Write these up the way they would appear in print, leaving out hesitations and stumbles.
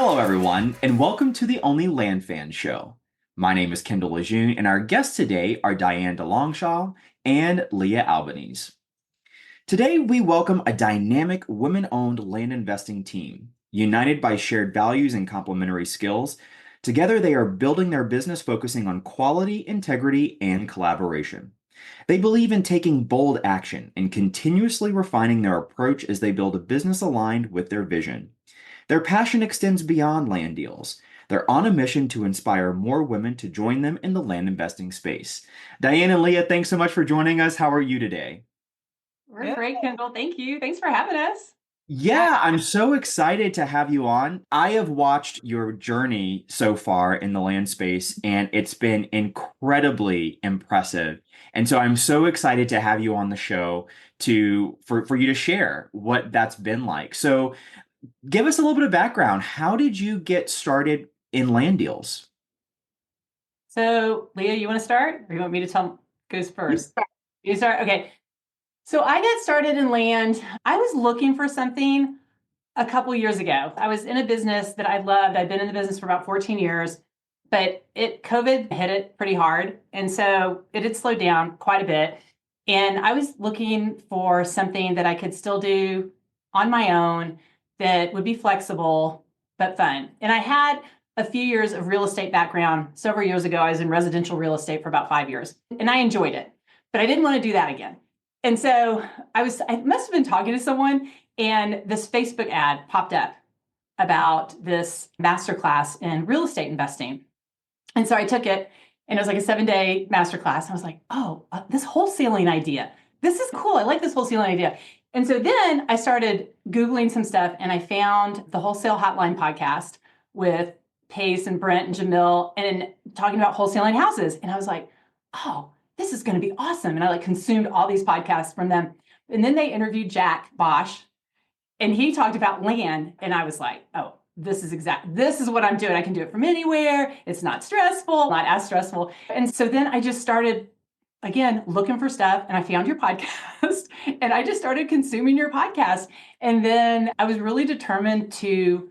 Hello, everyone, and welcome to the Only Land Fan Show. My name is Kendall Lejeune, and our guests today are Diane DeLongchamp and Leah Albanese. Today, we welcome a dynamic women-owned land investing team. United by shared values and complementary skills, together they are building their business focusing on quality, integrity, and collaboration. They believe in taking bold action and continuously refining their approach as they build a business aligned with their vision. Their passion extends beyond land deals. They're on a mission to inspire more women to join them in the land investing space. Diane and Leah, thanks so much for joining us. How are you today? We're great, Kendall. Thank you. Thanks for having us. Yeah, I'm so excited to have you on. I have watched your journey so far in the land space, and it's been incredibly impressive. And so I'm so excited to have you on the show for you to share what that's been like. So give us a little bit of background. How did you get started in land deals? So, Leah, you want to start, or you want me to tell goes first? You start. Okay. So I got started in land. I was looking for something a couple years ago. I was in a business that I loved. I'd been in the business for about 14 years, but COVID hit it pretty hard, and so it had slowed down quite a bit. And I was looking for something that I could still do on my own that would be flexible but fun. And I had a few years of real estate background. Several years ago, I was in residential real estate for about 5 years, and I enjoyed it, but I didn't want to do that again. And so I must have been talking to someone, and this Facebook ad popped up about this masterclass in real estate investing. And so I took it, and it was like a 7-day masterclass. I was like, oh, this wholesaling idea. This is cool. I like this wholesaling idea. And so then I started Googling some stuff, and I found the Wholesale Hotline podcast with Pace and Brent and Jamil, and talking about wholesaling houses. And I was like, oh, this is going to be awesome. And I consumed all these podcasts from them. And then they interviewed Jack Bosch, and he talked about land. And I was like, oh, this is what I'm doing. I can do it from anywhere. It's not stressful, not as stressful. And so then I just started again looking for stuff, and I found your podcast and I just started consuming your podcast. And then I was really determined to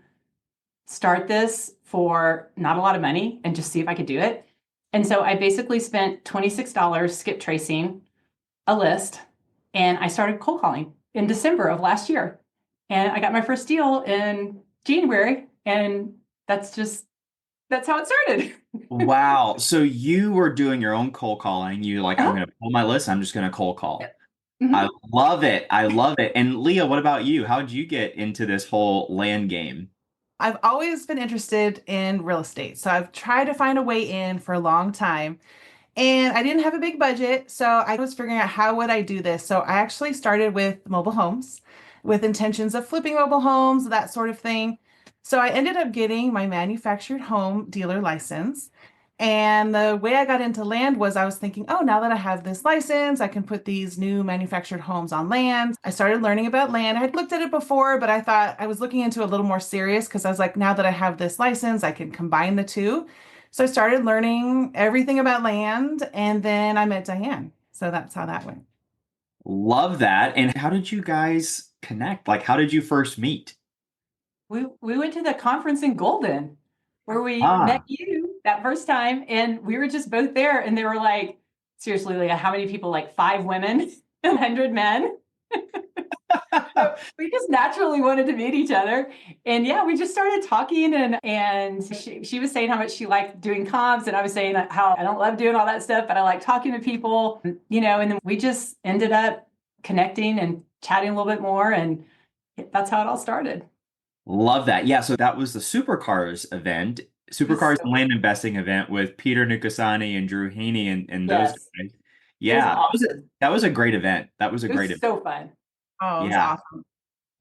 start this for not a lot of money and just see if I could do it. And so I basically spent $26 skip tracing a list, and I started cold calling in December of last year. And I got my first deal in January, and that's how it started. Wow. So you were doing your own cold calling. You like, I'm going to pull my list. I'm just going to cold call. Mhm. I love it. I love it. And Leah, what about you? How did you get into this whole land game? I've always been interested in real estate. So I've tried to find a way in for a long time. And I didn't have a big budget, so I was figuring out how would I do this. So I actually started with mobile homes with intentions of flipping mobile homes, that sort of thing. So I ended up getting my manufactured home dealer license. And the way I got into land was I was thinking, oh, now that I have this license, I can put these new manufactured homes on land. I started learning about land. I had looked at it before, but I thought I was looking into it a little more serious because I was like, now that I have this license, I can combine the two. So I started learning everything about land, and then I met Diane. So that's how that went. Love that. And how did you guys connect? Like, how did you first meet? We went to the conference in Golden where we met Ah, you that first time, and we were just both there, and they were like, seriously, Leah, how many people? Like 5 women, 100 men. So we just naturally wanted to meet each other. And yeah, we just started talking, and she was saying how much she liked doing comps, and I was saying how I don't love doing all that stuff, but I like talking to people, and then we just ended up connecting and chatting a little bit more, and that's how it all started. love that. Yeah. So that was the Supercars event, It was Supercars so, and Land Investing event with Peter Nukasani and Drew Haney and those yes, guys. it was Yeah, awesome. that was a great event. That was a It great was event. so fun. Oh, it's Yeah. awesome.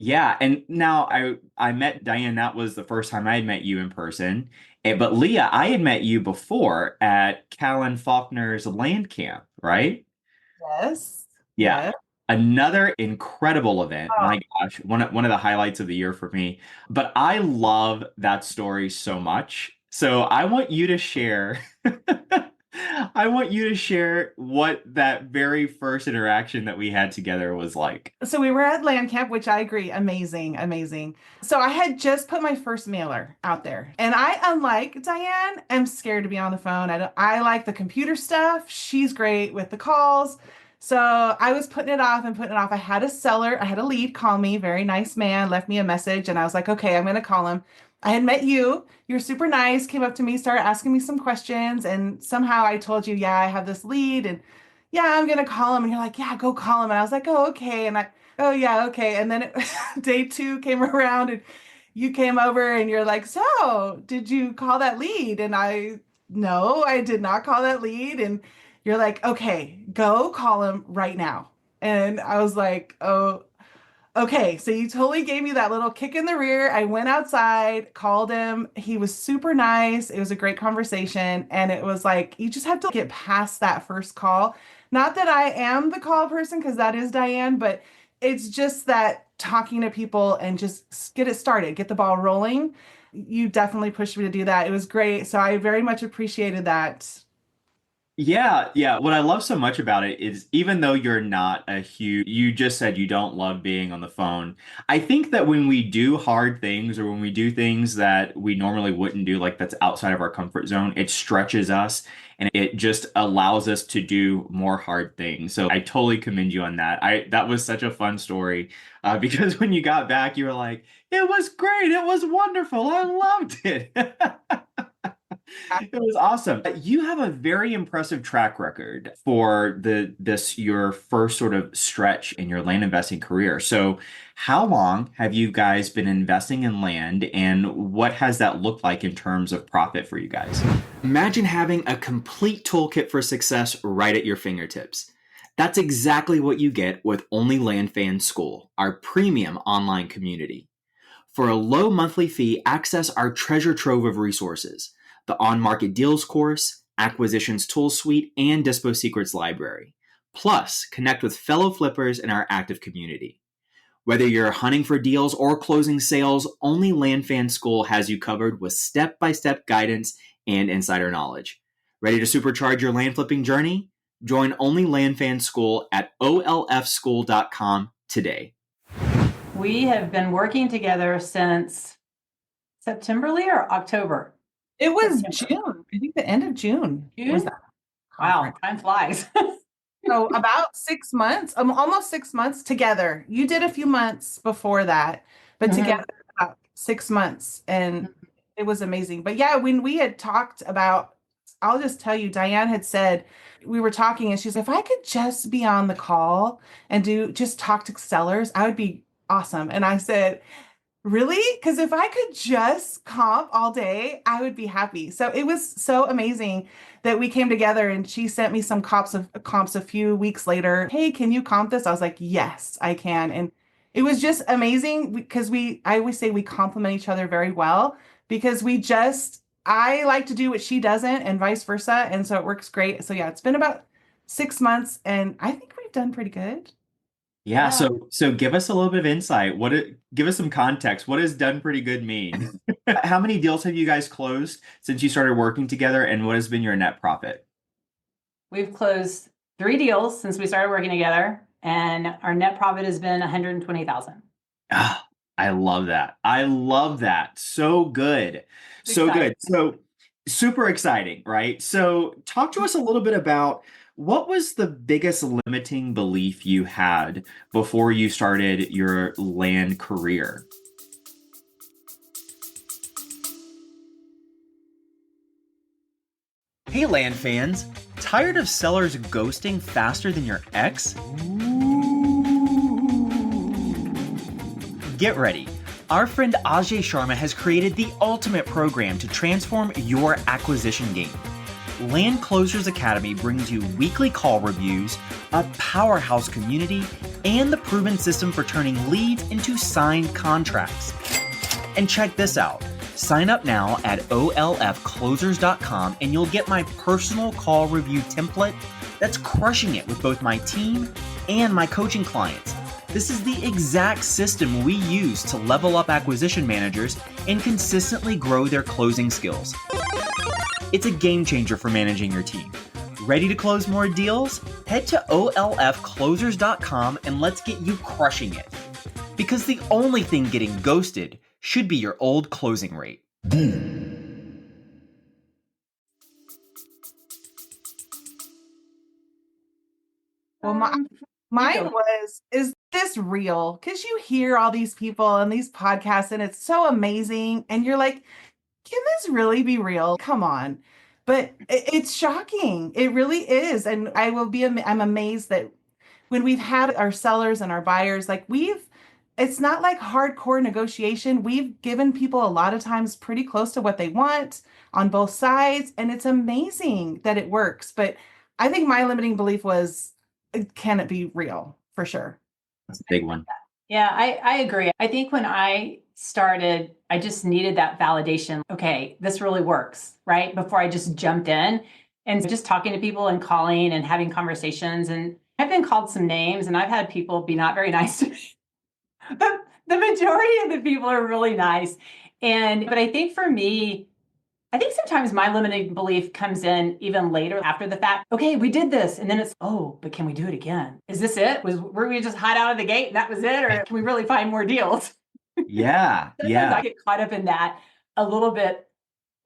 Yeah, and now I met Diane. That was the first time I had met you in person. But Leah, I had met you before at Callan Faulkner's land camp, right? Yes. Yeah, Yes. another incredible event. Oh, My gosh, one of the highlights of the year for me. But I love that story so much. So I want you to share I want you to share what that very first interaction that we had together was like. So we were at land camp, which I agree, amazing, amazing. So I had just put my first mailer out there, and I, unlike Diane, am scared to be on the phone. I like the computer stuff. She's great with the calls. So I was putting it off and putting it off. I had a seller, I had a lead call me, very nice man, left me a message, and I was like, okay, I'm going to call him. I had met you. You're super nice, came up to me, started asking me some questions, and somehow I told you, yeah, I have this lead, and yeah, I'm gonna call him. And you're like, yeah, go call him. And I was like, oh, okay. Oh, yeah, okay. And then day two came around and you came over and you're like, so did you call that lead? And no, I did not call that lead. And you're like, okay, go call him right now. And I was like, oh, okay, so you totally gave me that little kick in the rear. I went outside, called him. He was super nice. It was a great conversation. And it was like, you just have to get past that first call. Not that I am the call person, because that is Diane, but it's just that talking to people and just get it started, get the ball rolling. You definitely pushed me to do that. It was great. So I very much appreciated that. Yeah, yeah. What I love so much about it is even though you're not you just said you don't love being on the phone. I think that when we do hard things or when we do things that we normally wouldn't do, like that's outside of our comfort zone, it stretches us and it just allows us to do more hard things. So I totally commend you on that. That was such a fun story because when you got back, you were like, it was great. It was wonderful. I loved it. It was awesome. You have a very impressive track record for your first sort of stretch in your land investing career. So, how long have you guys been investing in land, and what has that looked like in terms of profit for you guys? Imagine having a complete toolkit for success right at your fingertips. That's exactly what you get with Only Land Fan School, our premium online community. For a low monthly fee, access our treasure trove of resources: the on-market deals course, acquisitions tool suite, and Dispo Secrets library. Plus, connect with fellow flippers in our active community. Whether you're hunting for deals or closing sales, Only Land Fan School has you covered with step-by-step guidance and insider knowledge. Ready to supercharge your land flipping journey? Join Only Land Fan School at olfschool.com today. We have been working together since September, Leah, or October? It was June. I think the end of June. Was that Wow, time flies. So about 6 months, almost 6 months together. You did a few months before that, but together about 6 months, and it was amazing. But yeah, when we had talked about, I'll just tell you, Diane had said, we were talking and she's like, if I could just be on the call and just talk to sellers, I would be awesome. And I said, really? Because if I could just comp all day, I would be happy. So it was so amazing that we came together and she sent me some comps a few weeks later. Hey, can you comp this? I was like, yes, I can. And it was just amazing because I always say we complement each other very well because I like to do what she doesn't and vice versa. And so it works great. So yeah, it's been about 6 months and I think we've done pretty good. Yeah, so give us a little bit of insight. Give us some context. What does done pretty good mean? How many deals have you guys closed since you started working together, and what has been your net profit? We've closed 3 deals since we started working together, and our net profit has been $120,000. Ah, I love that. I love that. So good. So Exciting. good. So super exciting, right? So talk to us a little bit about what was the biggest limiting belief you had before you started your land career? Hey, land fans. Tired of sellers ghosting faster than your ex? Get ready. Our friend Ajay Sharma has created the ultimate program to transform your acquisition game. Land Closers Academy brings you weekly call reviews, a powerhouse community, and the proven system for turning leads into signed contracts. And check this out. Sign up now at olfclosers.com and you'll get my personal call review template that's crushing it with both my team and my coaching clients. This is the exact system we use to level up acquisition managers and consistently grow their closing skills. It's a game changer for managing your team. Ready to close more deals? Head to olfclosers.com and let's get you crushing it. Because the only thing getting ghosted should be your old closing rate. Well, mine was, is this real? Because you hear all these people and these podcasts, and it's so amazing. And you're like, can this really be real? Come on. But it's shocking. It really is. And I'm amazed that when we've had our sellers and our buyers, like it's not like hardcore negotiation. We've given people a lot of times pretty close to what they want on both sides. And it's amazing that it works. But I think my limiting belief was, can it be real? For sure. That's a big one. Yeah, I agree. I think when I started, I just needed that validation. Okay, this really works, right? Before I just jumped in and just talking to people and calling and having conversations. And I've been called some names and I've had people be not very nice to me. But the majority of the people are really nice. But I think for me, I think sometimes my limiting belief comes in even later after the fact. Okay, we did this. And then it's, oh, but can we do it again? Is this it? Were we just hot out of the gate and that was it? Or can we really find more deals? Yeah. Sometimes I get caught up in that a little bit,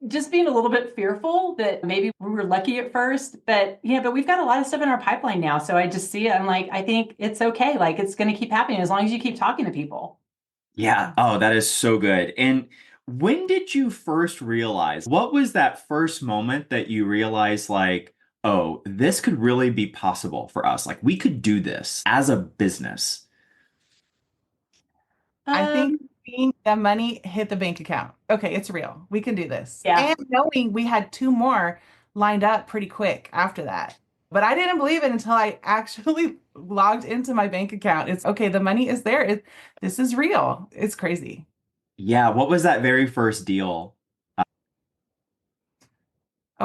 just being a little bit fearful that maybe we were lucky at first, but we've got a lot of stuff in our pipeline now. So I just see it. I'm like, I think it's okay. Like it's going to keep happening as long as you keep talking to people. Yeah. Oh, that is so good. And when did you first realize, what was that first moment that you realized like, oh, this could really be possible for us? Like we could do this as a business. I think seeing the money hit the bank account. Okay, it's real. We can do this. Yeah. And knowing we had two more lined up pretty quick after that. But I didn't believe it until I actually logged into my bank account. It's okay, the money is there. This is real. It's crazy. Yeah. What was that very first deal? Oh,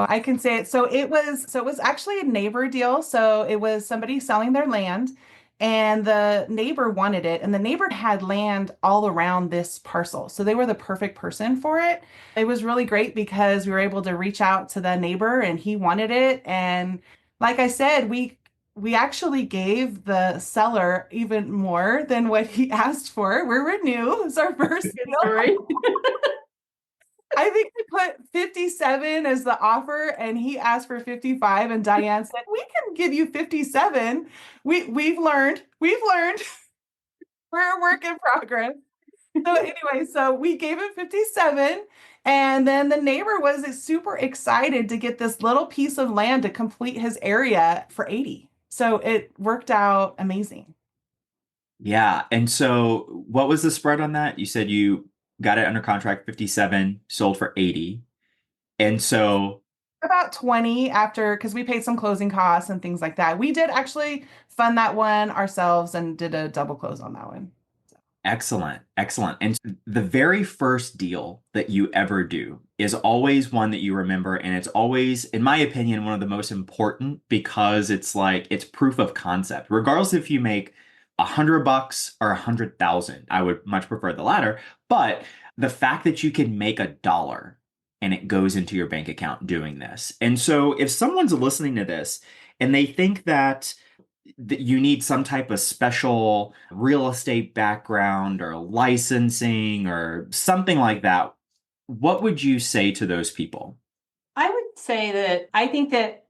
I can say it. So it was actually a neighbor deal. So it was somebody selling their land and the neighbor wanted it, and the neighbor had land all around this parcel. So they were the perfect person for it. It was really great because we were able to reach out to the neighbor and he wanted it. And like I said, we actually gave the seller even more than what he asked for. We were new. It was our first deal. I think we put 57 as the offer and he asked for 55 and Diane said, we can give you 57. We've learned. We're a work in progress. So anyway, so we gave him 57 and then the neighbor was super excited to get this little piece of land to complete his area for 80. So it worked out amazing. Yeah. And so what was the spread on that? You said you got it under contract 57, sold for 80. And so About 20 after, because we paid some closing costs and things like that. We did actually fund that one ourselves and did a double close on that one. excellent, excellent. And the very first deal that you ever do is always one that you remember. And it's always, in my opinion, one of the most important because it's like, it's proof of concept. Regardless if you make $100 or 100,000, I would much prefer the latter. But the fact that you can make $1 and it goes into your bank account doing this. And so if someone's listening to this and they think that you need some type of special real estate background or licensing or something like that, what would you say to those people? I would say that I think that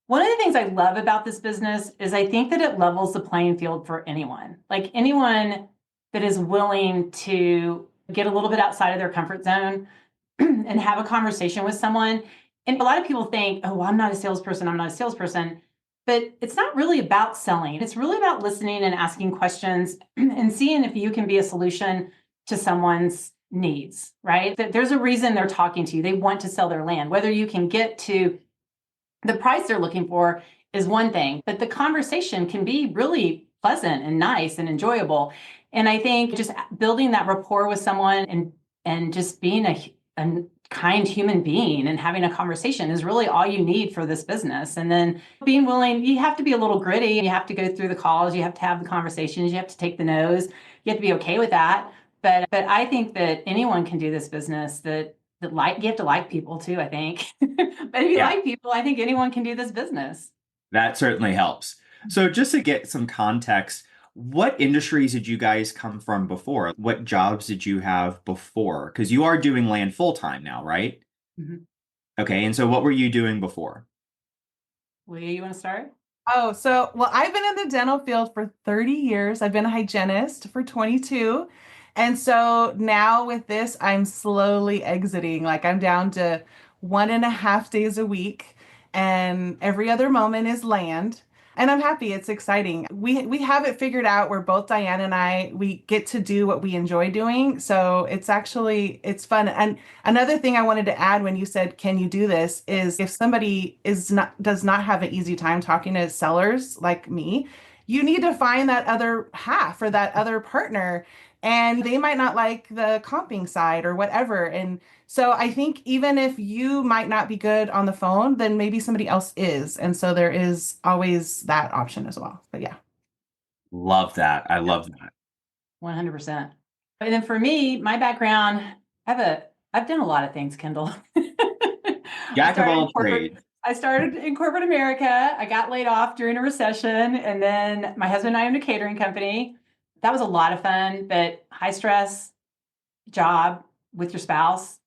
one of the things I love about this business is I think that it levels the playing field for anyone. Like anyone that is willing to get a little bit outside of their comfort zone and have a conversation with someone. And a lot of people think, oh, well, I'm not a salesperson. But it's not really about selling. It's really about listening and asking questions and seeing if you can be a solution to someone's needs, right? That there's a reason they're talking to you. They want to sell their land. Whether you can get to the price they're looking for is one thing, but the conversation can be really pleasant and nice and enjoyable. And I think just building that rapport with someone and just being a kind human being and having a conversation is really all you need for this business. And then being willing, you have to be a little gritty. You have to go through the calls. You have to have the conversations. You have to take the no's. You have to be okay with that. But I think that anyone can do this business that you have to like people too, I think. But if you Yeah, like people, I think anyone can do this business. that certainly helps. So just to get some context, what industries did you guys come from before? What jobs did you have before? Because you are doing land full time now, right? Mhm. Okay, and so what were you doing before? Leah, you want to start? Oh, well, I've been in the dental field for 30 years. I've been a hygienist for 22. And so now with this, I'm slowly exiting. Like I'm down to 1.5 days a week, and every other moment is land. And I'm happy. It's exciting. We have it figured out where both Diane and we get to do what we enjoy doing. So it's fun. And another thing I wanted to add when you said, can you do this, is if somebody does not have an easy time talking to sellers like me, you need to find that other half or that other partner. And they might not like the comping side or whatever. And so I think even if you might not be good on the phone, then maybe somebody else is. And so there is always that option as well. But yeah. Love that. I love that. 100%. And then for me, my background, I've done a lot of things, Kendall. Jack of all trades. I started in corporate America. I got laid off during a recession, and then my husband and I owned a catering company. That was a lot of fun, but high stress job with your spouse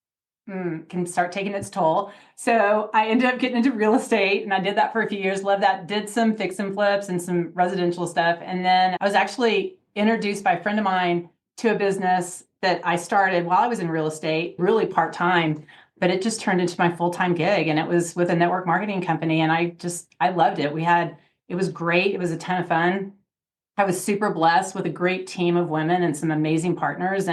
can start taking its toll. So I ended up getting into real estate, and I did that for a few years. Loved that. Did some fix and flips and some residential stuff. And then I was actually introduced by a friend of mine to a business that I started while I was in real estate, really part-time, but it just turned into my full-time gig. And it was with a network marketing company. And I loved it. It was great. It was a ton of fun. I was super blessed with a great team of women and some amazing partners.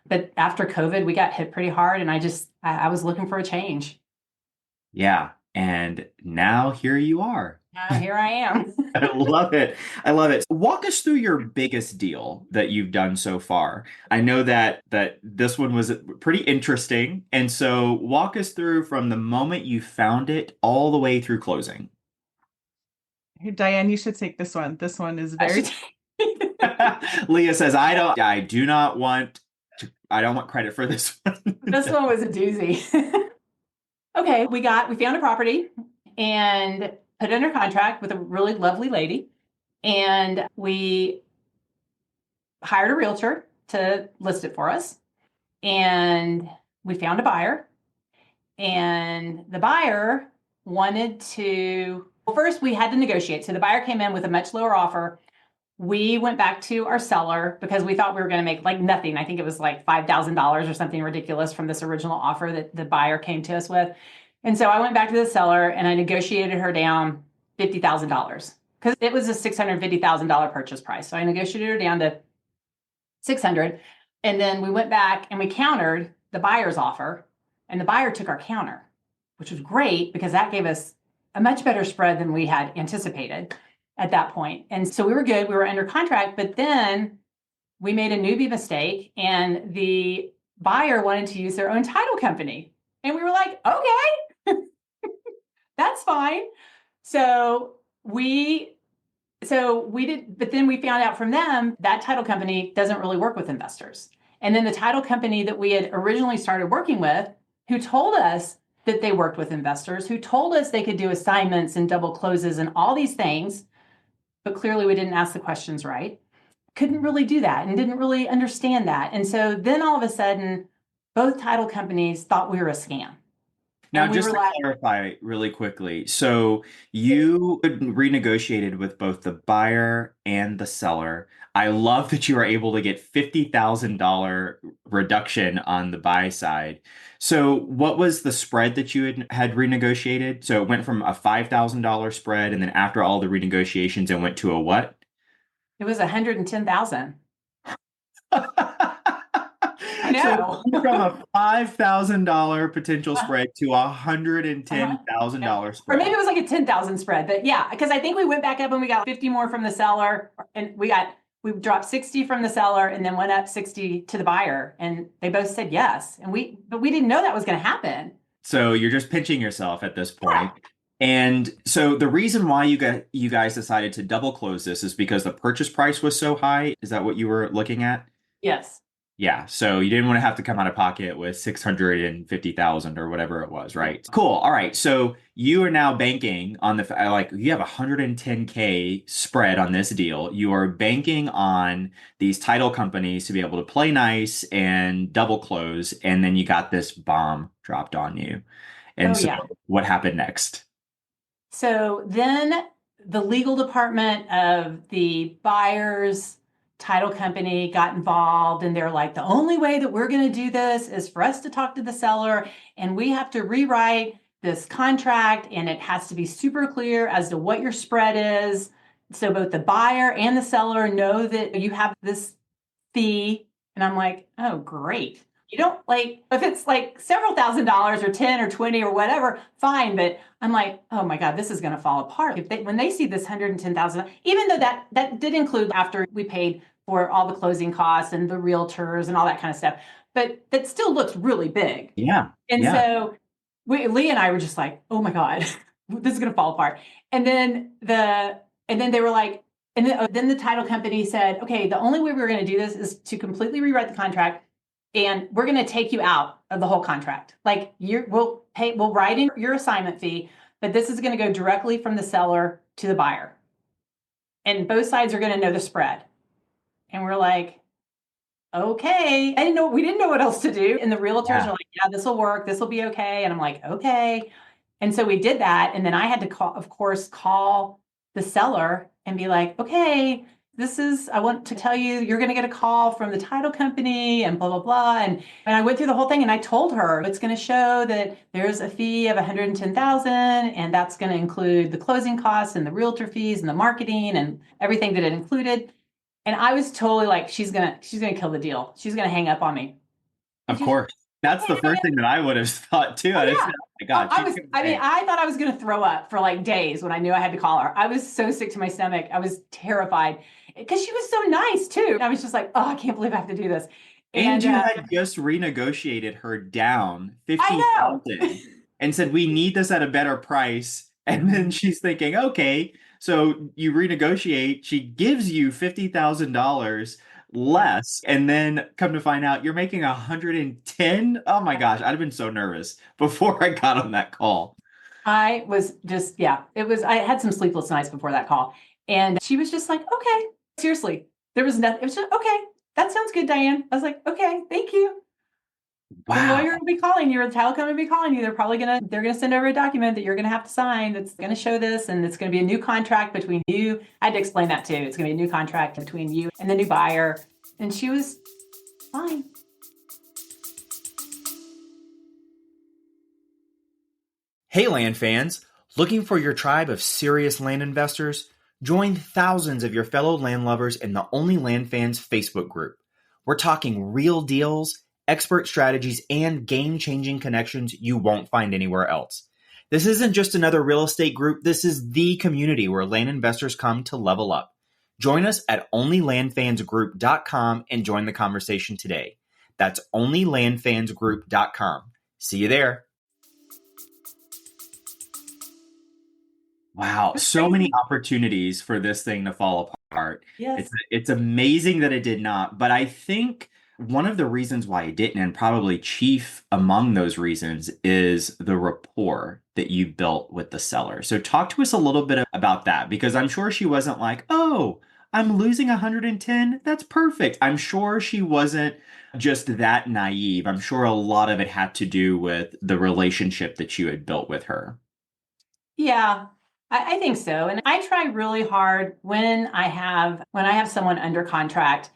But after COVID, we got hit pretty hard, and I was looking for a change. Yeah. And now here you are. Here I am. I love it. I love it. Walk us through your biggest deal that you've done so far. I know that this one was pretty interesting. And so walk us through from the moment you found it all the way through closing. Hey, Diane, you should take this one. This one is I very. should- Leah says, I don't want credit for this one. This one was a doozy. Okay, we found a property and put it under contract with a really lovely lady. And we hired a realtor to list it for us. And we found a buyer. And the buyer wanted to, well, first we had to negotiate. So the buyer came in with a much lower offer. We went back to our seller because we thought we were going to make like nothing. I think it was like $5,000 or something ridiculous from this original offer that the buyer came to us with. And so I went back to the seller and I negotiated her down $50,000 because it was a $650,000 purchase price. So I negotiated her down to 600. And then we went back and we countered the buyer's offer, and the buyer took our counter, which was great because that gave us a much better spread than we had anticipated at that point. And so we were good. We were under contract, but then we made a newbie mistake and the buyer wanted to use their own title company. And we were like, okay, that's fine. So we did, but then we found out from them that title company doesn't really work with investors. And then the title company that we had originally started working with, who told us that they worked with investors, who told us they could do assignments and double closes and all these things, but clearly we didn't ask the questions right, couldn't really do that and didn't really understand that. And so then all of a sudden, both title companies thought we were a scam. Now, And we just were to like, clarify really quickly, so you renegotiated with both the buyer and the seller. I love that you were able to get $50,000 reduction on the buy side. So what was the spread that you had renegotiated? So it went from a $5,000 spread, and then after all the renegotiations, it went to a what? it was 110,000. I So know. it went from a $5,000 potential spread to a $110,000 Or spread. maybe it was like a 10,000 spread, but yeah, because I think we went back up and we got 50 more from the seller, and we dropped 60 from the seller and then went up 60 to the buyer, and they both said yes. But we didn't know that was going to happen. So you're just pinching yourself at this point. And so the reason why you guys decided to double close this is because the purchase price was so high. Is that what you were looking at? Yes. Yeah, so you didn't want to have to come out of pocket with 650,000 or whatever it was, right? Cool. All right. So you are now banking on like you have 110K spread on this deal. You are banking on these title companies to be able to play nice and double close, and then you got this bomb dropped on you. And Oh, so yeah. what happened next? So then the legal department of the buyer's title company got involved, and they're like, the only way that we're going to do this is for us to talk to the seller, and we have to rewrite this contract, and it has to be super clear as to what your spread is. So both the buyer and the seller know that you have this fee. And I'm like, oh, great. You don't like, if it's like several $1,000s or 10 or 20 or whatever, fine. But I'm like, oh my God, this is going to fall apart. When they see this 110,000, even though that did include after we paid for all the closing costs and the realtors and all that kind of stuff, but that still looks really big. Yeah. And Yeah. so Lee and I were just like, oh my God, this is going to fall apart. And then they were like, and then the title company said, okay, the only way we're going to do this is to completely rewrite the contract, and we're going to take you out of the whole contract. Like we'll write in your assignment fee, but this is going to go directly from the seller to the buyer. And both sides are going to know the spread. And we're like, okay. We didn't know what else to do. And the realtors are like, yeah, this will work. This will be okay. And I'm like, okay. And so we did that. And then I had to call the seller and be like, okay, I want to tell you, you're going to get a call from the title company and blah, blah, blah. And I went through the whole thing, and I told her it's going to show that there's a fee of 110,000, and that's going to include the closing costs and the realtor fees and the marketing and everything that it included. And I was totally like, she's gonna kill the deal. She's gonna hang up on me. Of course. That's the first thing that I would have thought too. Oh, I just yeah. said, oh my God, I thought I was gonna throw up for like days when I knew I had to call her. I was so sick to my stomach. I was terrified because she was so nice too. I was just like, oh, I can't believe I have to do this. And you had just renegotiated her down I know. 50,000 and said, we need this at a better price. And then she's thinking, okay, so you renegotiate, she gives you $50,000 less, and then come to find out you're making 110. Oh my gosh, I'd have been so nervous before I got on that call. I was just, yeah, I had some sleepless nights before that call. And she was just like, okay, seriously, there was nothing. It was just, okay, that sounds good, Diane. I was like, okay, thank you. The lawyer will be calling you, or the title company will be calling you. They're gonna send over a document that you're gonna have to sign that's gonna show this, and it's gonna be a new contract between you. I had to explain that too. It's gonna be a new contract between you and the new buyer. And she was fine. Hey, land fans, looking for your tribe of serious land investors? Join thousands of your fellow land lovers in the Only Land Fans Facebook group. We're talking real deals, expert strategies, and game-changing connections you won't find anywhere else. This isn't just another real estate group. This is the community where land investors come to level up. Join us at onlylandfansgroup.com and join the conversation today. That's onlylandfansgroup.com. See you there. Wow, so many opportunities for this thing to fall apart. Yes. It's amazing that it did not, but I think one of the reasons why it didn't, and probably chief among those reasons, is the rapport that you built with the seller. So talk to us a little bit about that, because I'm sure she wasn't like, oh, I'm losing 110. That's perfect. I'm sure she wasn't just that naive. I'm sure a lot of it had to do with the relationship that you had built with her. Yeah, I think so. And I try really hard when I have someone under contract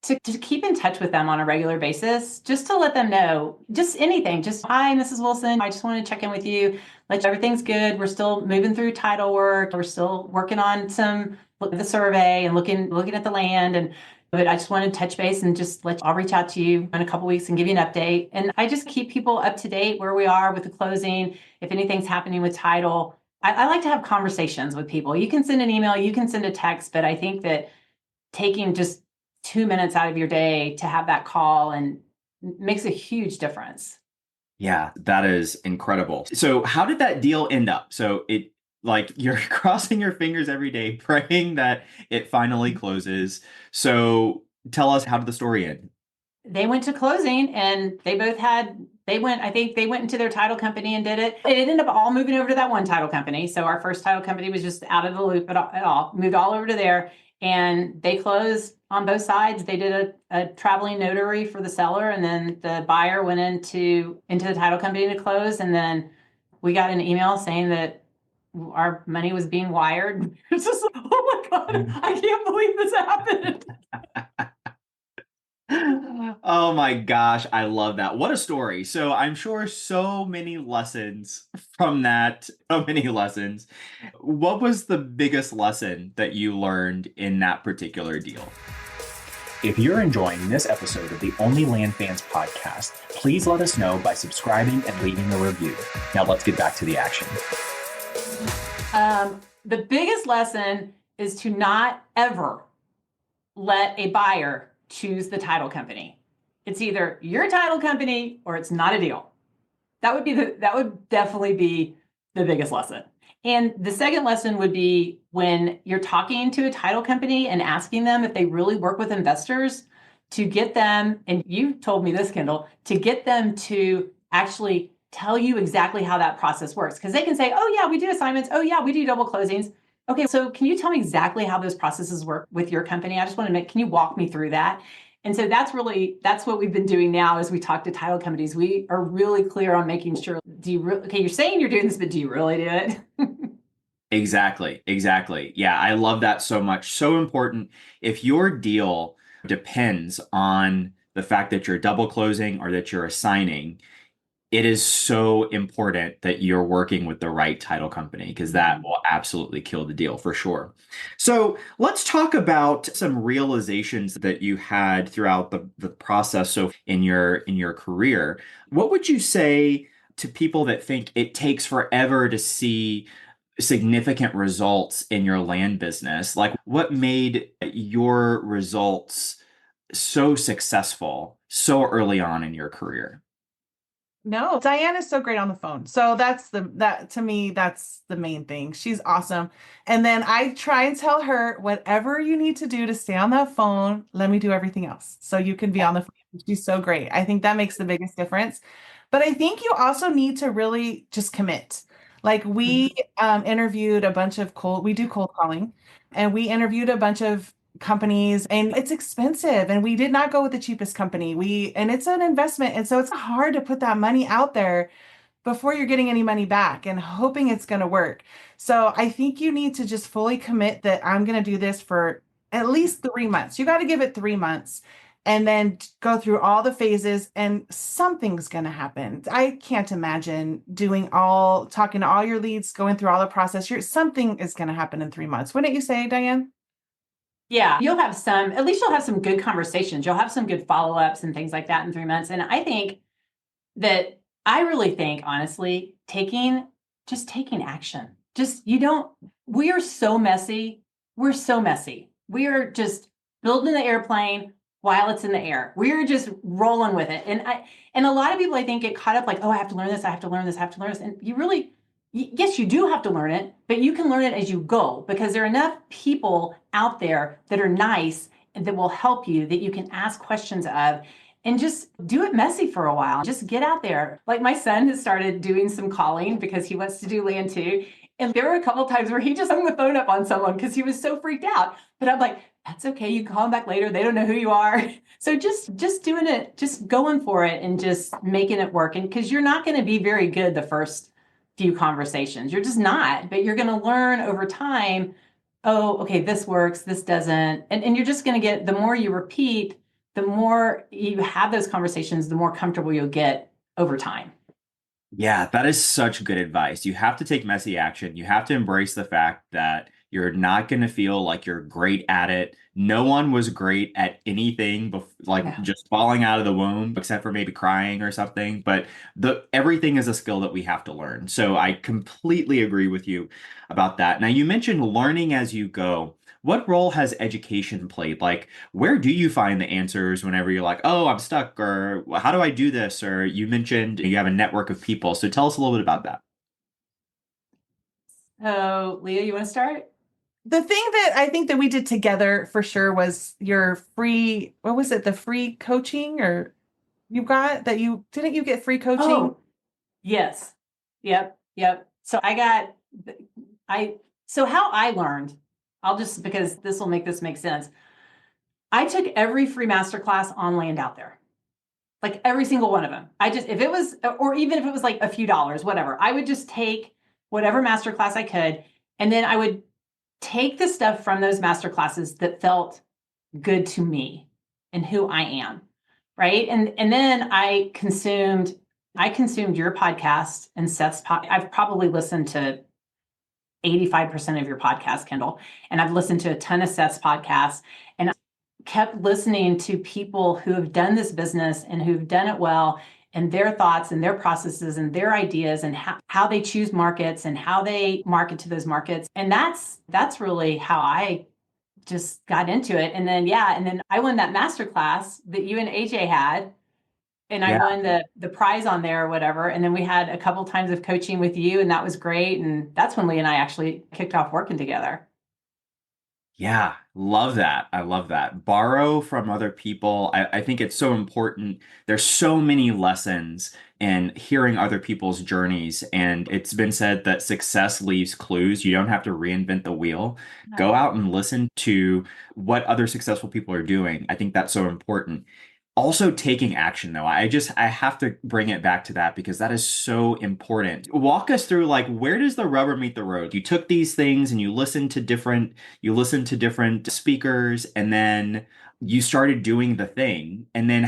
to keep in touch with them on a regular basis, just to let them know, just anything, just, hi, Mrs. Wilson, I just want to check in with you, let you know everything's good. We're still moving through title work. We're still working on the survey and looking at the land. But I just want to touch base and just I'll reach out to you in a couple weeks and give you an update. And I just keep people up to date where we are with the closing. If anything's happening with title, I like to have conversations with people. You can send an email, you can send a text, but I think that taking just 2 minutes out of your day to have that call and makes a huge difference. Yeah, that is incredible. So how did that deal end up? So you're crossing your fingers every day, praying that it finally closes. So tell us, how did the story end? they went to closing and I think they went into their title company and did it. It ended up all moving over to that one title company. So our first title company was just out of the loop at all, moved all over to there, and they closed on both sides. They did a traveling notary for the seller, and then the buyer went into the title company to close. And then we got an email saying that our money was being wired. It's just, oh my God, I can't believe this happened. Oh my gosh, I love that. What a story. So I'm sure so many lessons from that, so many lessons. What was the biggest lesson that you learned in that particular deal? If you're enjoying this episode of the Only Land Fans podcast, please let us know by subscribing and leaving a review. Now let's get back to the action. The biggest lesson is to not ever let a buyer choose the title company. It's either your title company or it's not a deal. That would definitely be the biggest lesson. And the second lesson would be when you're talking to a title company and asking them if they really work with investors, to get them, and you told me this, Kendall, to get them to actually tell you exactly how that process works. Because they can say, oh yeah, we do assignments. Oh yeah, we do double closings. Okay, so can you tell me exactly how those processes work with your company? I just want to can you walk me through that? And so that's what we've been doing now as we talk to title companies. We are really clear on making sure, you're saying you're doing this, but do you really do it? Exactly. Yeah, I love that so much. So important. If your deal depends on the fact that you're double closing or that you're assigning, it is so important that you're working with the right title company, because that will absolutely kill the deal for sure. So let's talk about some realizations that you had throughout the process. So in your career, what would you say to people that think it takes forever to see significant results in your land business? Like, what made your results so successful so early on in your career? No, Diane is so great on the phone. So that to me, that's the main thing. She's awesome. And then I try and tell her, whatever you need to do to stay on that phone, let me do everything else. So you can be on the phone. She's so great. I think that makes the biggest difference. But I think you also need to really just commit. Like we interviewed a bunch of we do cold calling, and we interviewed a bunch of companies, and it's expensive, and we did not go with the cheapest company. And it's an investment, and so it's hard to put that money out there before you're getting any money back and hoping it's going to work. So I think you need to just fully commit that I'm going to do this for at least 3 months. You got to give it 3 months and then go through all the phases, and something's going to happen. I can't imagine talking to all your leads, going through all the process. Something is going to happen in 3 months. Wouldn't you say, Diane? Yeah, at least you'll have some good conversations. You'll have some good follow-ups and things like that in 3 months. And I really think, honestly, taking action. We are so messy. We're so messy. We are just building the airplane while it's in the air. We're just rolling with it. And a lot of people, I think, get caught up like, oh, I have to learn this. I have to learn this. I have to learn this. And yes, you do have to learn it, but you can learn it as you go, because there are enough people out there that are nice and that will help you, that you can ask questions of, and just do it messy for a while. Just get out there. Like my son has started doing some calling because he wants to do land too. And there were a couple times where he just hung the phone up on someone because he was so freaked out. But I'm like, that's okay. You call them back later. They don't know who you are. So just doing it, just going for it and just making it work. And because you're not going to be very good the first few conversations. You're just not, but you're going to learn over time. Oh, okay, this works, this doesn't. And you're just going to get, the more you repeat, the more you have those conversations, the more comfortable you'll get over time. Yeah, that is such good advice. You have to take messy action. You have to embrace the fact that you're not going to feel like you're great at it. No one was great at anything, just falling out of the womb, except for maybe crying or something. But everything is a skill that we have to learn. So I completely agree with you about that. Now, you mentioned learning as you go. What role has education played? Like, where do you find the answers whenever you're like, oh, I'm stuck, or how do I do this? Or you mentioned you have a network of people. So tell us a little bit about that. So, Leah, you want to start? The thing that I think that we did together for sure was your free, what was it, the free coaching or you got that you didn't you get free coaching? Oh, yes. Yep. Yep. So I, so how I learned, I'll just, because this will make this make sense. I took every free masterclass on land out there, like every single one of them. I just, if it was, or even if it was like a few dollars, whatever, I would just take whatever masterclass I could. And then I would take the stuff from those masterclasses that felt good to me and who I am. Right. And then I consumed your podcast and I've probably listened to 85% of your podcast, Kendall. And I've listened to a ton of Seth's podcasts and kept listening to people who have done this business and who've done it well and their thoughts and their processes and their ideas and how they choose markets and how they market to those markets. And that's really how I just got into it. And then, yeah. And then I won that master class that you and AJ had. And I Yeah. won the prize on there or whatever. And then we had a couple times of coaching with you, and that was great. And that's when Lee and I actually kicked off working together. Yeah, love that. I love that. Borrow from other people. I think it's so important. There's so many lessons in hearing other people's journeys. And it's been said that success leaves clues. You don't have to reinvent the wheel. Go out and listen to what other successful people are doing. I think that's so important. Also taking action though. I have to bring it back to that because that is so important. Walk us through like where does the rubber meet the road? You took these things and you listened to different speakers and then you started doing the thing. And then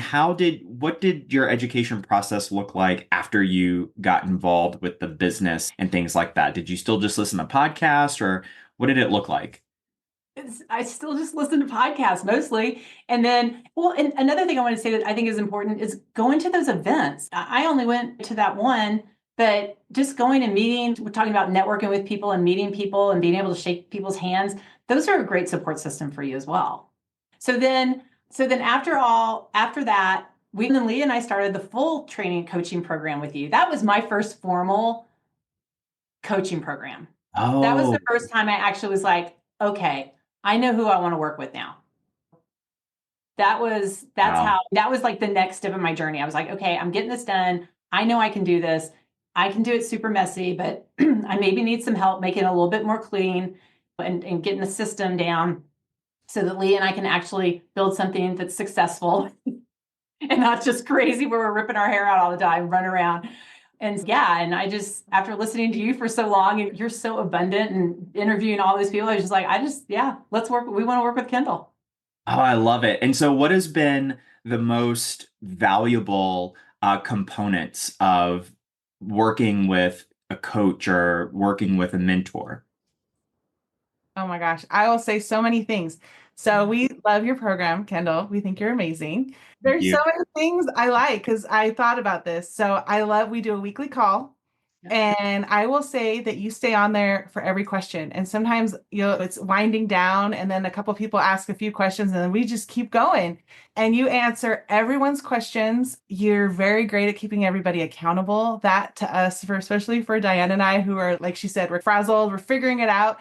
what did your education process look like after you got involved with the business and things like that? Did you still just listen to podcasts or what did it look like? I still just listen to podcasts mostly. And then, well, and another thing I want to say that I think is important is going to those events. I only went to that one, but just going and meeting, we're talking about networking with people and meeting people and being able to shake people's hands. Those are a great support system for you as well. So then, after that, then Leah and I started the full training coaching program with you. That was my first formal coaching program. That was the Oh, first time I actually was like, okay, I know who I want to work with now. wow. That was like the next step in my journey. I was like, okay, I'm getting this done. I know I can do this. I can do it super messy, but I maybe need some help making it a little bit more clean and getting the system down so that Lee and I can actually build something that's successful and not just crazy where we're ripping our hair out all the time, run around. And yeah, and I just, after listening to you for so long and you're so abundant and interviewing all these people, I was just like, yeah, let's work. We want to work with Kendall. Oh, I love it. And so, what has been the most valuable components of working with a coach or working with a mentor? Oh my gosh, I will say so many things. So we love your program, Kendall. We think you're amazing. Thank There's so you. many things I like because I thought about this. So we do a weekly call. Yep. And I will say that you stay on there for every question. And sometimes it's winding down, and then a couple people ask a few questions, and then we just keep going. And you answer everyone's questions. You're very great at keeping everybody accountable. That to us, for especially for Diane and I, who are like she said, we're frazzled, we're figuring it out.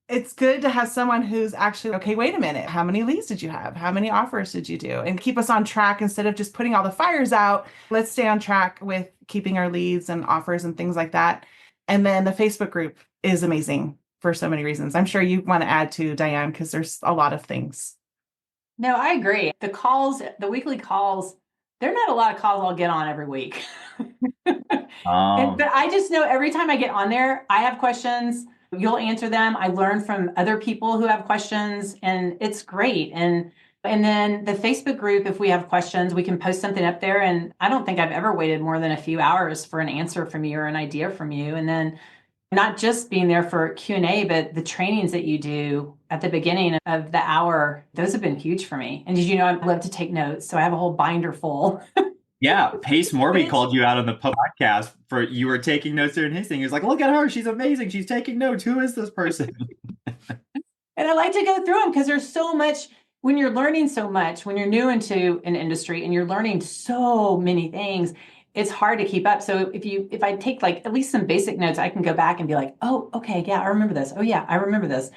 It's good to have someone who's actually, okay, wait a minute. How many leads did you have? How many offers did you do? And keep us on track instead of just putting all the fires out. Let's stay on track with keeping our leads and offers and things like that. And then the Facebook group is amazing for so many reasons. I'm sure you want to add to Diane because there's a lot of things. No, I agree. The weekly calls, they're not a lot of calls I'll get on every week. Um, But I just know every time I get on there, I have questions. You'll answer them. I learn from other people who have questions, and it's great. And then the Facebook group, if we have questions, we can post something up there. And I don't think I've ever waited more than a few hours for an answer from you or an idea from you. And then not just being there for Q&A, but the trainings that you do at the beginning of the hour, those have been huge for me. And did you know I love to take notes? So I have a whole binder full. yeah, Pace But Morby it's called you out on the podcast for you were taking notes during his thing. He was like, "Look at her, she's amazing. She's taking notes. Who is this person?" And I like to go through them because there's so much when you're learning so much, when you're new into an industry and you're learning so many things, it's hard to keep up. So if I take like at least some basic notes, I can go back and be like, oh, okay, yeah, I remember this. Oh yeah, I remember this.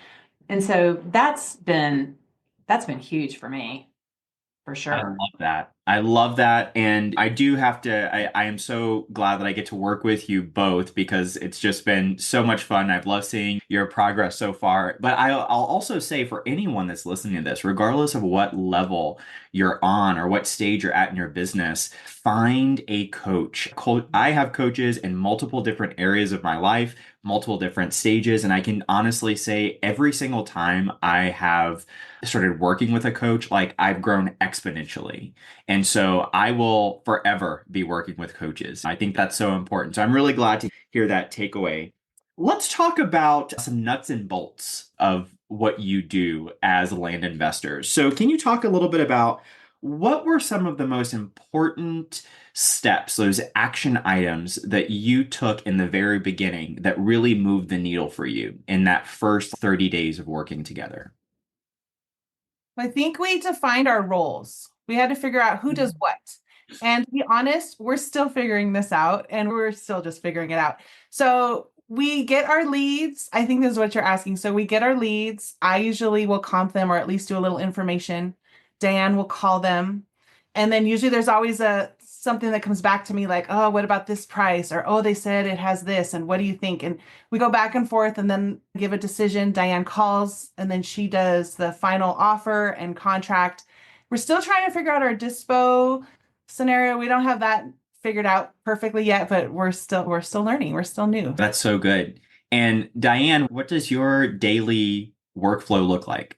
And so that's been huge for me, for I sure. love that. I love that. And I do have to, I am so glad that I get to work with you both because it's just been so much fun. I've loved seeing your progress so far. But I'll also say for anyone that's listening to this, regardless of what level you're on or what stage you're at in your business, find a coach. I have coaches in multiple different areas of my life, multiple different stages. And I can honestly say every single time I have started working with a coach, like I've grown exponentially. And so I will forever be working with coaches. I think that's so important. So I'm really glad to hear that takeaway. Let's talk about some nuts and bolts of what you do as land investors. So can you talk a little bit about what were some of the most important steps, those action items that you took in the very beginning that really moved the needle for you in that first 30 days of working together? I think we defined our roles. We had to figure out who does what. And to be honest, we're still figuring this out and we're still just figuring it out. So we get our leads. I think this is what you're asking. So we get our leads. I usually will comp them or at least do a little information. Diane will call them. And then usually there's always a something that comes back to me like, oh, what about this price? Or, oh, they said it has this. And what do you think? And we go back and forth and then give a decision. Diane calls and then she does the final offer and contract. We're still trying to figure out our dispo scenario. We don't have that figured out perfectly yet, but we're still learning. We're still new. That's so good. And Diane, what does your daily workflow look like?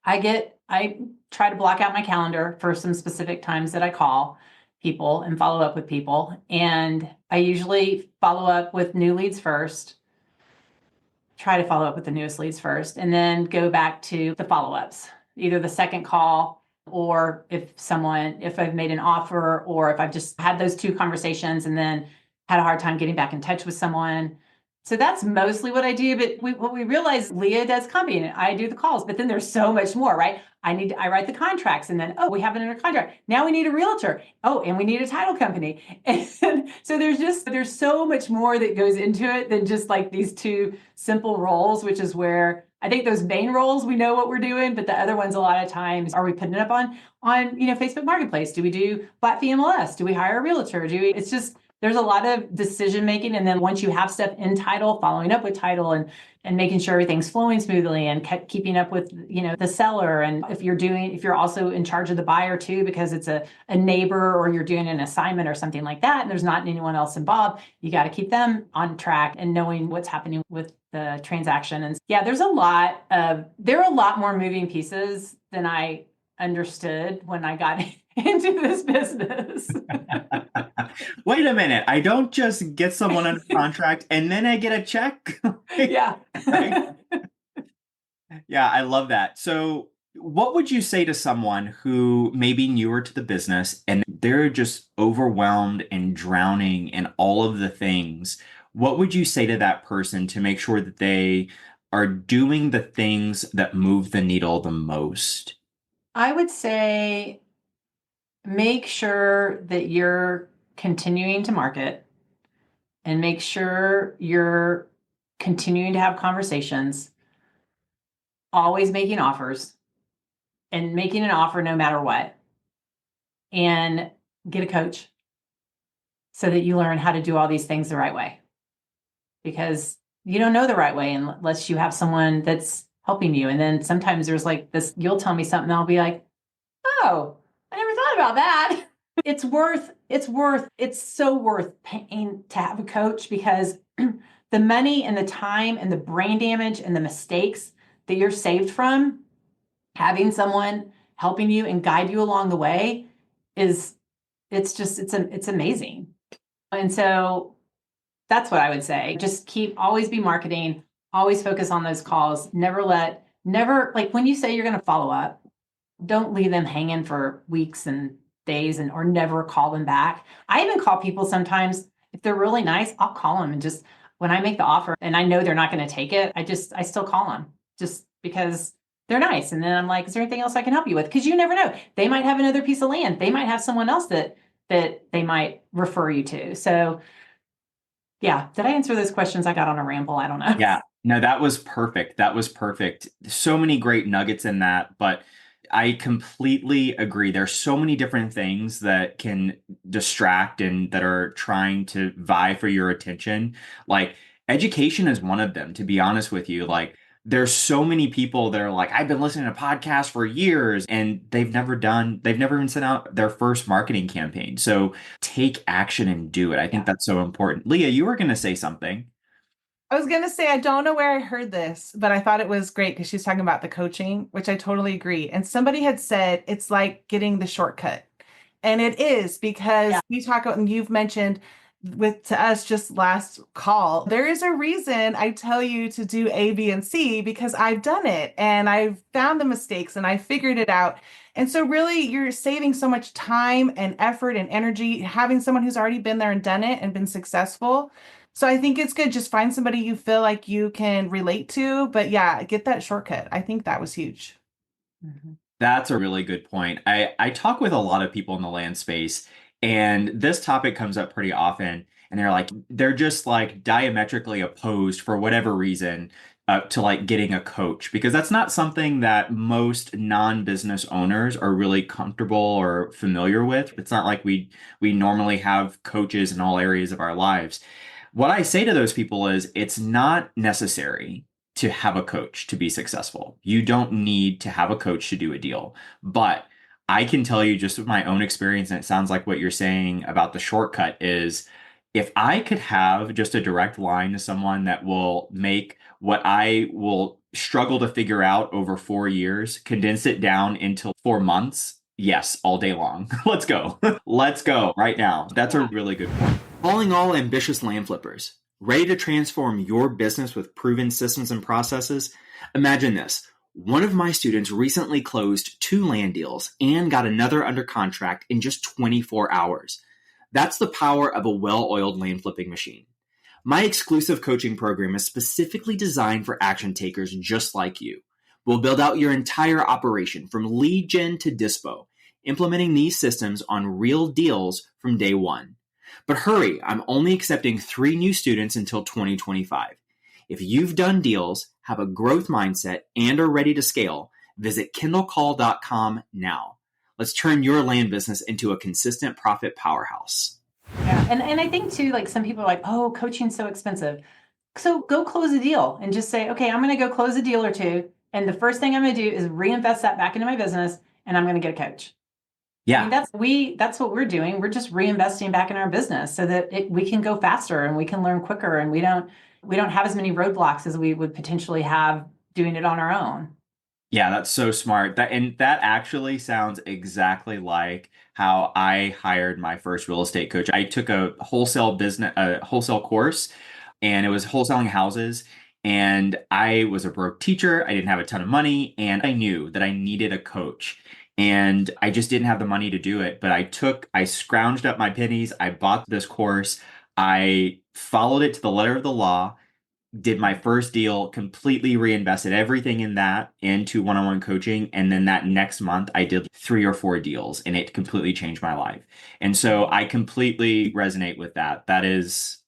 I try to block out my calendar for some specific times that I call people and follow up with people. And I usually follow up with new leads first, try to follow up with the newest leads first, and then go back to the follow-ups, either the second call or if I've made an offer or if I've just had those two conversations and then had a hard time getting back in touch with someone. So that's mostly what I do. But what we realize, Leah does company and I do the calls, but then there's so much more, right? I write the contracts and then, oh, we have it under contract. Now we need a realtor. Oh, and we need a title company. And so there's so much more that goes into it than just like these two simple roles, which is where I think those main roles, we know what we're doing, but the other ones, a lot of times, are we putting it up on Facebook Marketplace? Do we do flat fee MLS? Do we hire a realtor? It's just, there's a lot of decision making. And then once you have stuff in title, following up with title and making sure everything's flowing smoothly and keeping up with, the seller. And if you're also in charge of the buyer too, because it's a neighbor or you're doing an assignment or something like that, and there's not anyone else involved, you got to keep them on track and knowing what's happening with the transaction. And yeah, there are a lot more moving pieces than I understood when I got into this business. Wait a minute. I don't just get someone under contract and then I get a check. Yeah. Right? Yeah, I love that. So, what would you say to someone who may be newer to the business and they're just overwhelmed and drowning in all of the things? What would you say to that person to make sure that they are doing the things that move the needle the most? I would say make sure that you're continuing to market and make sure you're continuing to have conversations, always making offers and making an offer no matter what, and get a coach so that you learn how to do all these things the right way, because you don't know the right way unless you have someone that's helping you. And then sometimes there's like this, you'll tell me something, I'll be like, oh, I never thought about that. It's so worth paying to have a coach, because the money and the time and the brain damage and the mistakes that you're saved from having someone helping you and guide you along the way it's amazing. And so that's what I would say. Just always be marketing, always focus on those calls. Never like when you say you're going to follow up, don't leave them hanging for weeks and days or never call them back. I even call people sometimes if they're really nice, I'll call them and just when I make the offer and I know they're not going to take it, I still call them just because they're nice. And then I'm like, is there anything else I can help you with? Because you never know. They might have another piece of land. They might have someone else that they might refer you to. So yeah, did I answer those questions? I got on a ramble. I don't know. Yeah. No, that was perfect. That was perfect. So many great nuggets in that, but I completely agree. There's so many different things that can distract and that are trying to vie for your attention. Like education is one of them, to be honest with you. Like there's so many people that are like, I've been listening to podcasts for years and they've never even sent out their first marketing campaign. So take action and do it. I think Yeah. that's so important. Leah, you were going to say something. I was going to say, I don't know where I heard this, but I thought it was great because she's talking about the coaching, which I totally agree. And somebody had said it's like getting the shortcut. And it is because Yeah. we talk about, and you've mentioned with to us just last call, there is a reason I tell you to do A, B, and C because I've done it and I've found the mistakes and I figured it out. And so really you're saving so much time and effort and energy having someone who's already been there and done it and been successful. So I think it's good. Just find somebody you feel like you can relate to. But yeah, get that shortcut. I think that was huge. Mhm. That's a really good point. I talk with a lot of people in the land space, and this topic comes up pretty often. And they're just like diametrically opposed for whatever reason to like getting a coach because that's not something that most non-business owners are really comfortable or familiar with. It's not like we normally have coaches in all areas of our lives. What I say to those people is it's not necessary to have a coach to be successful. You don't need to have a coach to do a deal. But I can tell you just with my own experience, and it sounds like what you're saying about the shortcut is if I could have just a direct line to someone that will make what I will struggle to figure out over 4 years, condense it down into 4 months. Yes, all day long. Let's go. Let's go right now. That's a really good point. Calling all ambitious land flippers. Ready to transform your business with proven systems and processes? Imagine this. One of my students recently closed 2 land deals and got another under contract in just 24 hours. That's the power of a well-oiled land flipping machine. My exclusive coaching program is specifically designed for action takers just like you. We'll build out your entire operation from lead gen to dispo, implementing these systems on real deals from day one. But hurry, I'm only accepting 3 new students until 2025. If you've done deals, have a growth mindset, and are ready to scale, visit kindlecall.com now. Let's turn your land business into a consistent profit powerhouse. Yeah. And I think too, like some people are like, oh, coaching's so expensive. So go close a deal and just say, okay, I'm going to go close a deal or two. And the first thing I'm going to do is reinvest that back into my business and I'm going to get a coach. Yeah. I mean, that's what we're doing. We're just reinvesting back in our business so that we can go faster and we can learn quicker and we don't have as many roadblocks as we would potentially have doing it on our own. Yeah, that's so smart. That actually sounds exactly like how I hired my first real estate coach. I took a wholesale course, and it was wholesaling houses. And I was a broke teacher. I didn't have a ton of money, and I knew that I needed a coach. And I just didn't have the money to do it. But I scrounged up my pennies. I bought this course. I followed it to the letter of the law, did my first deal, completely reinvested everything in that into one-on-one coaching. And then that next month, I did 3 or 4 deals and it completely changed my life. And so I completely resonate with that. That is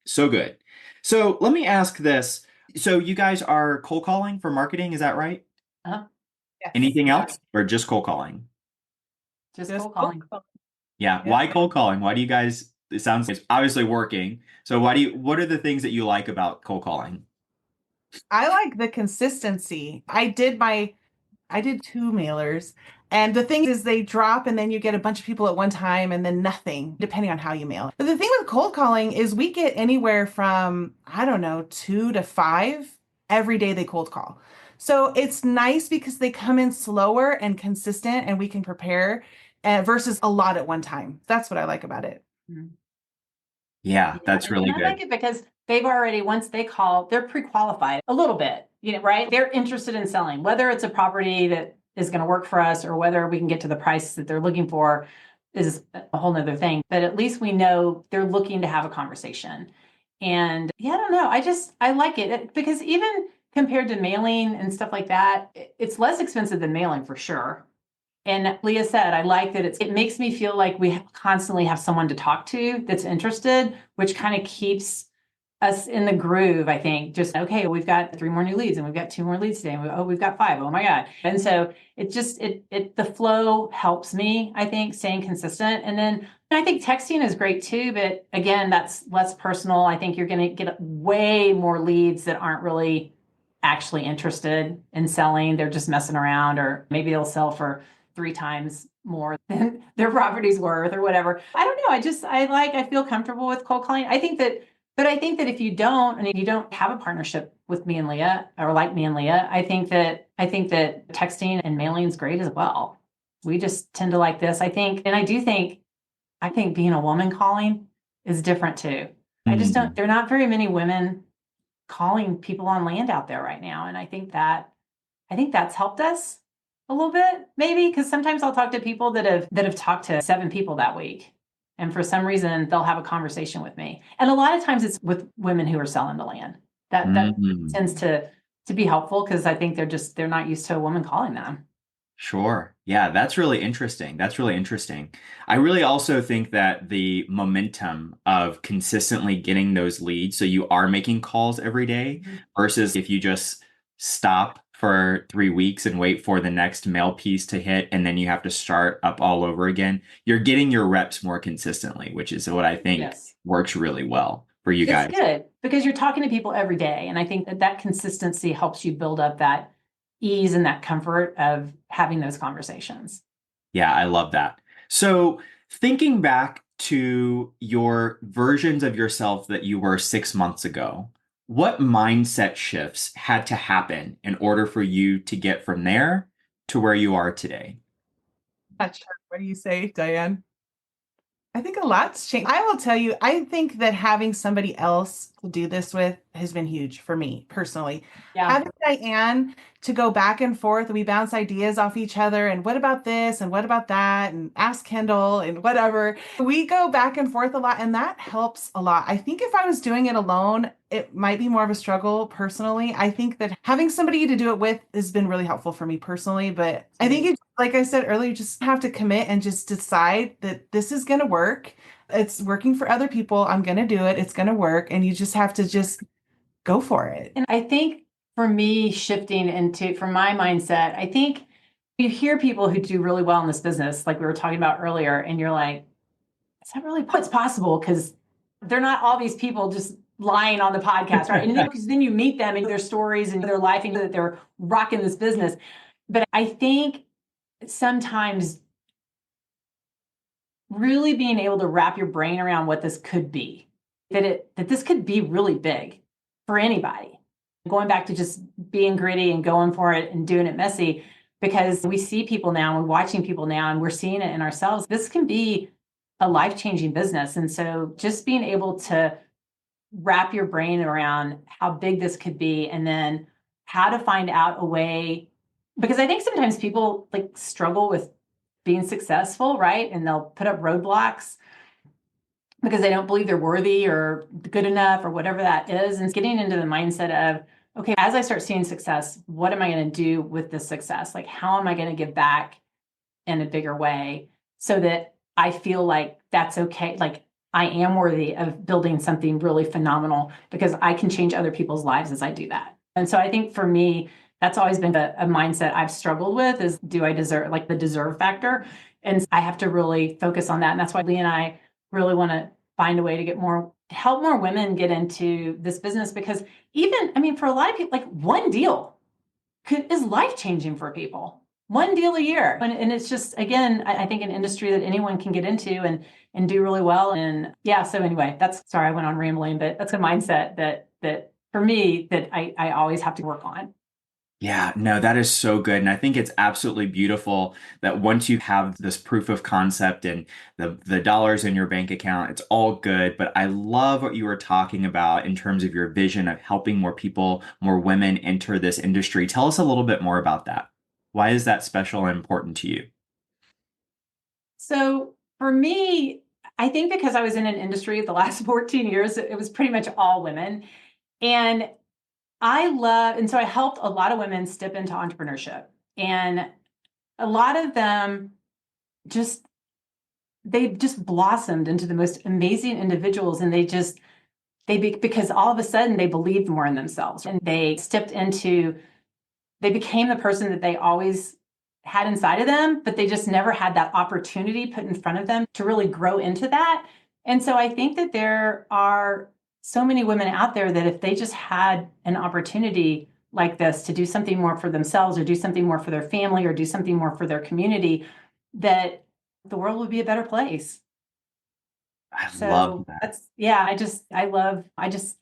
so good. So let me ask this. So you guys are cold calling for marketing, is that right? Uh-huh. Yes. Anything else or just cold calling? Just Just cold calling. Yeah. Yeah. Why cold calling? Why do you guys, it sounds like it's obviously working. So what are the things that you like about cold calling? I like the consistency. I did 2 mailers. And the thing is, they drop and then you get a bunch of people at one time and then nothing, depending on how you mail. But the thing with cold calling is we get anywhere from, I don't know, 2 to 5 every day they cold call. So it's nice because they come in slower and consistent and we can prepare versus a lot at one time. That's what I like about it. Mhm. Yeah, that's And really I good. like it because they've already, once they call, they're pre-qualified a little bit, right? They're interested in selling, whether it's a property that is going to work for us or whether we can get to the price that they're looking for is a whole nother thing. But at least we know they're looking to have a conversation. And yeah, I don't know. I like it because even compared to mailing and stuff like that, it's less expensive than mailing for sure. And Leah said, I like that it makes me feel like we constantly have someone to talk to that's interested, which kind of keeps us in the groove, I think. Just, okay, we've got 3 more new leads and we've got 2 more leads today. And we've got 5. Oh my God. And so the flow helps me, I think, staying consistent. And then I think texting is great too, but again, that's less personal. I think you're going to get way more leads that aren't really actually interested in selling. They're just messing around, or maybe they'll sell for 3 times more than their property's worth or whatever. I don't know. I feel comfortable with cold calling. But I think that if you don't, and if you don't have a partnership with me and Leah, or like me and Leah, I think that texting and mailing is great as well. We just tend to like this. I think being a woman calling is different too. There are not very many women calling people on land out there right now. And I think that's helped us a little bit, maybe, because sometimes I'll talk to people that have talked to 7 people that week. And for some reason, they'll have a conversation with me. And a lot of times it's with women who are selling the land. That tends to be helpful, because I think they're not used to a woman calling them. Sure. Yeah, that's really interesting. That's really interesting. I really also think that the momentum of consistently getting those leads, so you are making calls every day versus if you just stop for 3 weeks and wait for the next mail piece to hit and then you have to start up all over again, you're getting your reps more consistently, which is what I think works really well for you guys. It's good because you're talking to people every day. And I think that consistency helps you build up that ease and that comfort of having those conversations. Yeah, I love that. So thinking back to your versions of yourself that you were 6 months ago, what mindset shifts had to happen in order for you to get from there to where you are today? Not sure. What do you say, Diane? I think a lot's changed. I will tell you, I think that having somebody else to do this with has been huge for me personally. Yeah. Having Diane to go back and forth, we bounce ideas off each other, and what about this and what about that, and ask Kendall and whatever. We go back and forth a lot, and that helps a lot. I think if I was doing it alone, it might be more of a struggle personally. I think that having somebody to do it with has been really helpful for me personally, but I think it, like I said earlier, you just have to commit and just decide that this is going to work. It's working for other people. I'm going to do it. It's going to work. And you just have to just go for it. And I think for me, from my mindset, I think you hear people who do really well in this business, like we were talking about earlier, and you're like, is that really what's possible? Because they're not all these people just lying on the podcast, right? And because then you meet them and their stories and their life and that they're rocking this business. But I think sometimes really being able to wrap your brain around what this could be, that this could be really big for anybody. Going back to just being gritty and going for it and doing it messy, because we see people now, we're watching people now, and we're seeing it in ourselves. This can be a life-changing business. And so just being able to wrap your brain around how big this could be, and then how to find out a way, because I think sometimes people like struggle with being successful, right? And they'll put up roadblocks because they don't believe they're worthy or good enough or whatever that is. And getting into the mindset of, okay, as I start seeing success, what am I going to do with this success? Like, how am I going to give back in a bigger way so that I feel like that's okay? Like, I am worthy of building something really phenomenal because I can change other people's lives as I do that. And so I think for me, that's always been a mindset I've struggled with is, do I deserve, like the deserve factor? And I have to really focus on that. And that's why Lee and I really want to find a way to help more women get into this business, because for a lot of people, like one deal is life-changing for people. One deal a year. And it's just, again, I think an industry that anyone can get into and do really well. And yeah, so anyway, sorry, I went on rambling, but that's a mindset that for me, that I always have to work on. Yeah, no, that is so good. And I think it's absolutely beautiful that once you have this proof of concept and the dollars in your bank account, it's all good. But I love what you were talking about in terms of your vision of helping more people, more women enter this industry. Tell us a little bit more about that. Why is that special and important to you? So for me, I think because I was in an industry the last 14 years, it was pretty much all women. And so I helped a lot of women step into entrepreneurship, and a lot of them they just blossomed into the most amazing individuals, and because all of a sudden they believed more in themselves and they became the person that they always had inside of them, but they just never had that opportunity put in front of them to really grow into that. And so I think that there are so many women out there that if they just had an opportunity like this to do something more for themselves or do something more for their family or do something more for their community, that the world would be a better place. I love that.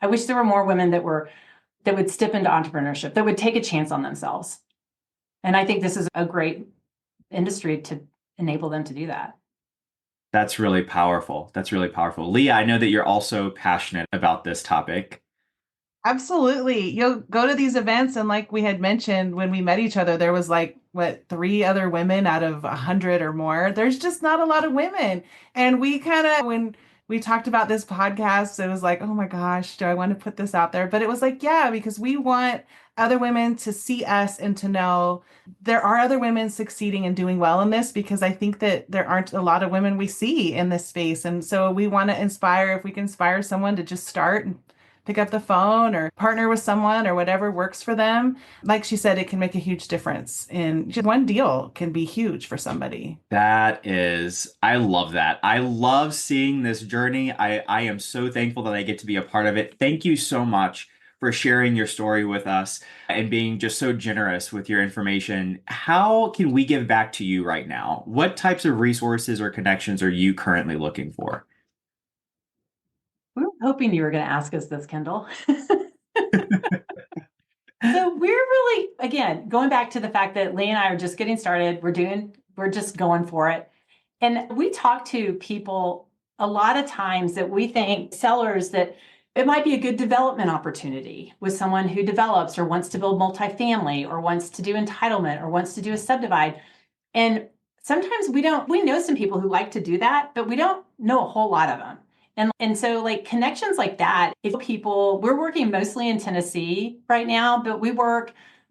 I wish there were more women that would step into entrepreneurship, that would take a chance on themselves. And I think this is a great industry to enable them to do that. That's really powerful. That's really powerful. Leah, I know that you're also passionate about this topic. Absolutely. You'll go to these events, and like we had mentioned when we met each other, there was like, what, 3 other women out of 100 or more. There's just not a lot of women. And we kind of, when we talked about this podcast, it was like, oh my gosh, do I want to put this out there? But it was like, yeah, because we want other women to see us and to know there are other women succeeding and doing well in this, because I think that there aren't a lot of women we see in this space. And so we want to inspire, if we can inspire someone to just start and pick up the phone or partner with someone or whatever works for them. Like she said, it can make a huge difference. And just one deal can be huge for somebody. I love that. I love seeing this journey. I am so thankful that I get to be a part of it. Thank you so much for sharing your story with us and being just so generous with your information. How can we give back to you right now? What types of resources or connections are you currently looking for? We were hoping you were going to ask us this, Kendall. So we're really, again, going back to the fact that Lee and I are just getting started. We're just going for it. And we talk to people a lot of times that we think, sellers, that it might be a good development opportunity with someone who develops or wants to build multifamily or wants to do entitlement or wants to do a subdivide. And sometimes we know some people who like to do that, but we don't know a whole lot of them. And so like connections like that, we're working mostly in Tennessee right now, but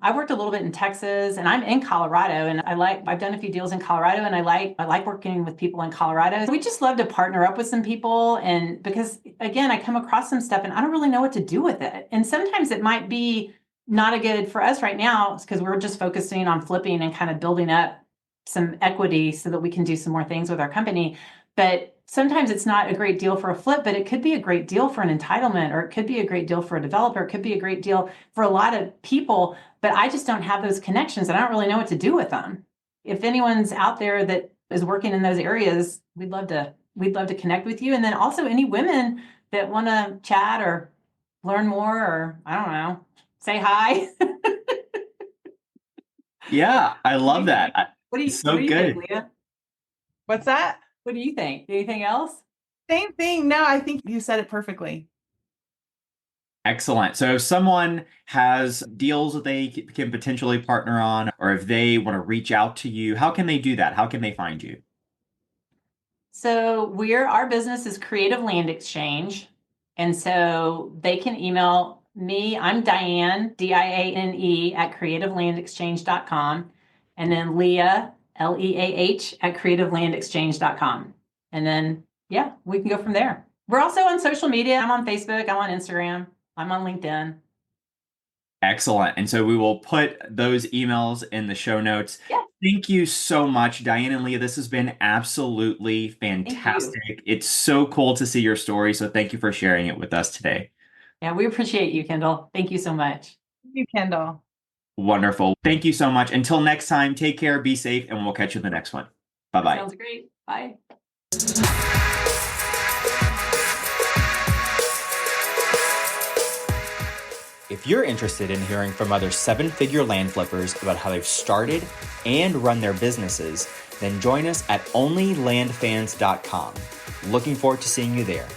I worked a little bit in Texas, and I'm in Colorado, and I've done a few deals in Colorado, and I like working with people in Colorado. We just love to partner up with some people, and because again, I come across some stuff and I don't really know what to do with it. And sometimes it might be not a good for us right now because we're just focusing on flipping and kind of building up some equity so that we can do some more things with our company. But sometimes it's not a great deal for a flip, but it could be a great deal for an entitlement, or it could be a great deal for a developer. It could be a great deal for a lot of people, but I just don't have those connections and I don't really know what to do with them. If anyone's out there that is working in those areas, we'd love to connect with you. And then also any women that want to chat or learn more, or I don't know, say hi. Yeah, I love that. What do you good. think, Leah? What's that? What do you think? Anything else? Same thing. No, I think you said it perfectly. Excellent. So if someone has deals that they can potentially partner on, or if they want to reach out to you, how can they do that? How can they find you? So our business is Creative Land Exchange. And so they can email me. I'm Diane, Diane, at creativelandexchange.com. And then Leah, Leah, at creativelandexchange.com. And then, yeah, we can go from there. We're also on social media. I'm on Facebook. I'm on Instagram. I'm on LinkedIn. Excellent. And so we will put those emails in the show notes. Yeah. Thank you so much, Diane and Leah. This has been absolutely fantastic. It's so cool to see your story. So thank you for sharing it with us today. Yeah, we appreciate you, Kendall. Thank you so much. Thank you, Kendall. Wonderful. Thank you so much. Until next time, take care, be safe, and we'll catch you in the next one. Bye-bye. Sounds great. Bye. If you're interested in hearing from other 7-figure land flippers about how they've started and run their businesses, then join us at onlylandfans.com. Looking forward to seeing you there.